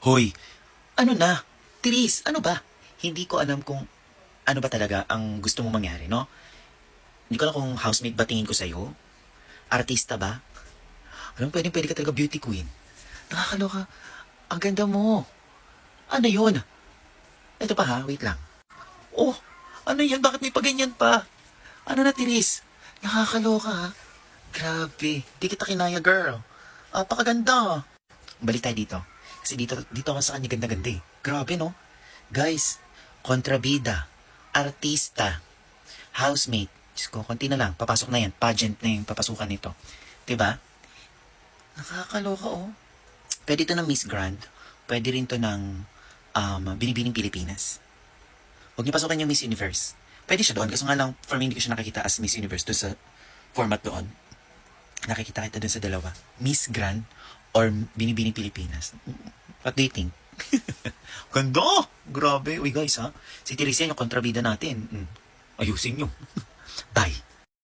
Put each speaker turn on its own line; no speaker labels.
Hoy, ano na? Therese, ano ba? Hindi ko alam kung ano ba talaga ang gusto mong mangyari, no? Hindi ko alam kung housemate ba tingin ko sa'yo? Artista ba? Alam, pwede ka talaga beauty queen. Nakakaloka. Ang ganda mo. Ano yun? Ito pa ha, wait lang. Oh, ano yan? Bakit may paganyan pa? Ano na, Therese? Nakakaloka ha. Grabe. Di kita kinaya, girl. Pakaganda. Balik tayo dito. Kasi dito ako sa kanya ganda-ganda eh. Grabe, no? Guys, kontrabida, artista, housemate. Diyos ko, konti na lang. Papasok na yan. Pageant na yung papasukan nito. Diba? Nakakaloka, oh. Pwede ito ng Miss Grand. Pwede rin to ng Binibining Pilipinas. Huwag niyo pasukan yung Miss Universe. Pwede siya doon. Kasi nga lang, for me, hindi ko siya nakikita as Miss Universe doon sa format doon. Nakikita kita doon sa dalawa. Miss Grand or Binibining Pilipinas. What do you think? Ganda! Grabe. Uy guys ha. Si Teresa yung kontrabida natin. Ayusin nyo. Bye.